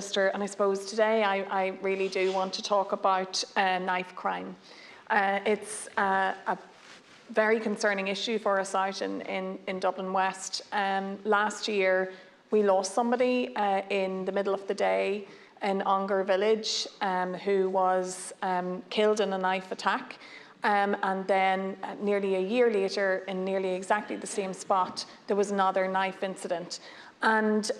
Minister, and I suppose today I really do want to talk about knife crime. It's a very concerning issue for us out in Dublin West. Last year we lost somebody in the middle of the day in Ongar village who was killed in a knife attack. And then nearly a year later, in nearly exactly the same spot, there was another knife incident. And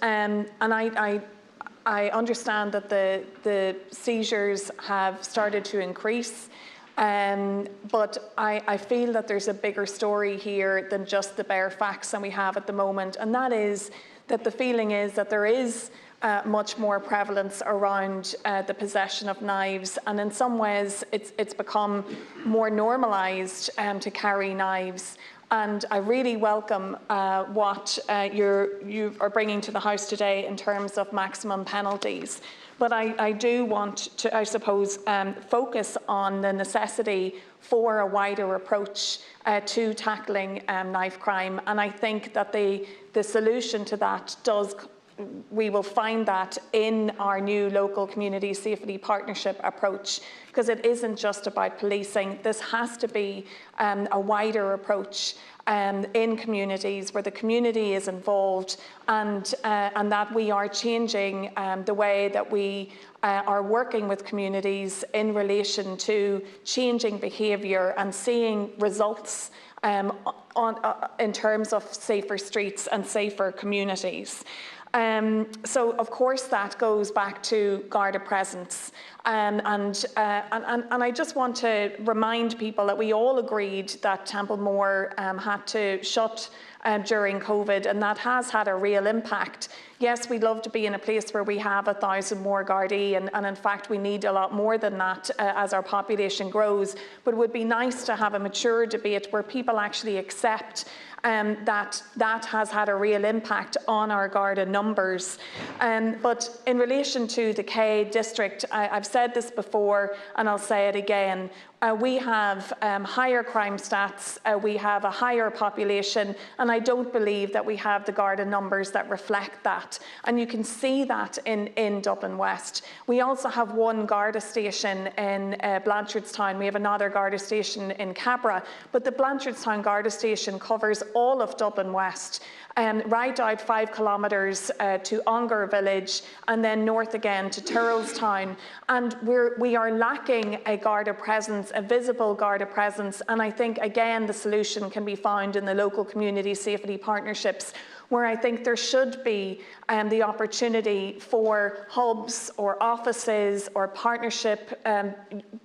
I understand that the seizures have started to increase, but I feel that there's a bigger story here than just the bare facts that we have at the moment, and that is that the feeling is that there is much more prevalence around the possession of knives, and in some ways it's become more normalised to carry knives. And I really welcome what you are bringing to the House today in terms of maximum penalties. But I do want to, I suppose, focus on the necessity for a wider approach to tackling knife crime. And I think that the solution to that we will find that in our new local community safety partnership approach, because it isn't just about policing. This has to be a wider approach in communities where the community is involved, and that we are changing the way that we are working with communities in relation to changing behaviour and seeing results in terms of safer streets and safer communities. So of course that goes back to Garda presence, and I just want to remind people that we all agreed that Templemore had to shut during COVID, and that has had a real impact. Yes, we'd love to be in a place where we have 1,000 more Gardaí, and in fact we need a lot more than that as our population grows, but it would be nice to have a mature debate where people actually accept that has had a real impact on our Garda numbers. But in relation to the K district, I've said this before and I'll say it again. We have higher crime stats, we have a higher population, and I don't believe that we have the Garda numbers that reflect that. And you can see that in Dublin West. We also have one Garda station in Blanchardstown. We have another Garda station in Cabra, but the Blanchardstown Garda station covers all of Dublin West. Right out 5 kilometres to Ongar village, and then north again to Tyrrellstown. And we are lacking a Garda presence, a visible Garda presence, and I think again the solution can be found in the local community safety partnerships, where I think there should be the opportunity for hubs or offices or partnership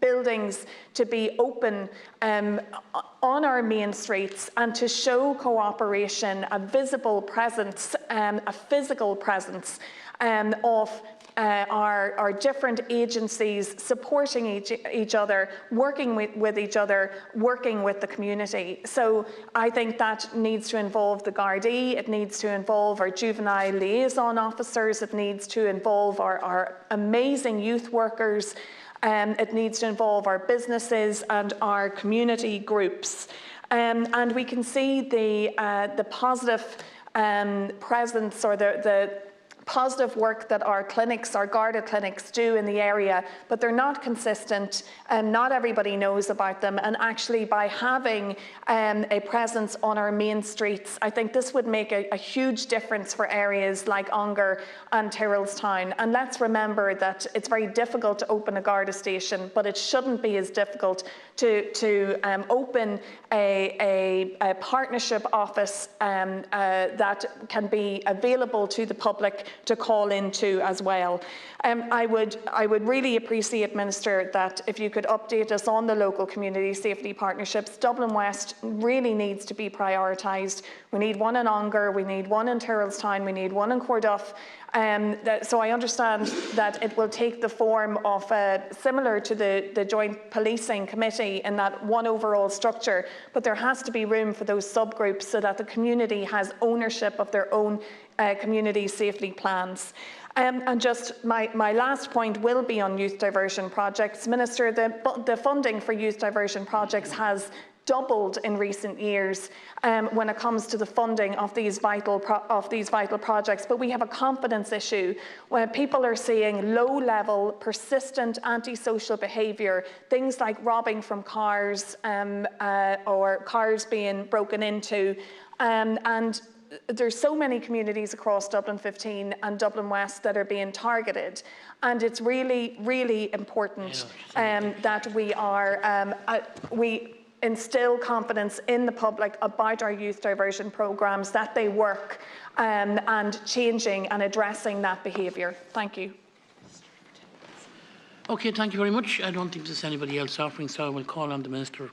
buildings to be open on our main streets and to show cooperation, a visible presence, a physical presence of our different agencies supporting each other, working with each other, working with the community. So I think that needs to involve the Gardaí, it needs to involve our juvenile liaison officers, it needs to involve our amazing youth workers, it needs to involve our businesses and our community groups. And we can see the positive presence or the positive work that our clinics, our Garda clinics do in the area, but they're not consistent and not everybody knows about them. And actually by having a presence on our main streets, I think this would make a huge difference for areas like Ongar and Tyrrellstown. And let's remember that it's very difficult to open a Garda station, but it shouldn't be as difficult to open a partnership office that can be available to the public to call into as well. I would really appreciate, Minister, that if you could update us on the local community safety partnerships. Dublin West really needs to be prioritised. We need one in Ongar, we need one in Tyrrellstown, we need one in Corduff. So I understand that it will take the form of similar to the Joint Policing Committee in that one overall structure, but there has to be room for those subgroups so that the community has ownership of their own community safety plans. And just my last point will be on youth diversion projects. Minister, the funding for youth diversion projects has doubled in recent years when it comes to the funding of these vital projects. But we have a confidence issue where people are seeing low-level, persistent antisocial behaviour, things like robbing from cars or cars being broken into, and there's so many communities across Dublin 15 and Dublin West that are being targeted, and it's really, really important that we instill confidence in the public about our youth diversion programmes, that they work, and changing and addressing that behaviour. Thank you. Okay, thank you very much. I don't think there's anybody else offering, so I will call on the Minister.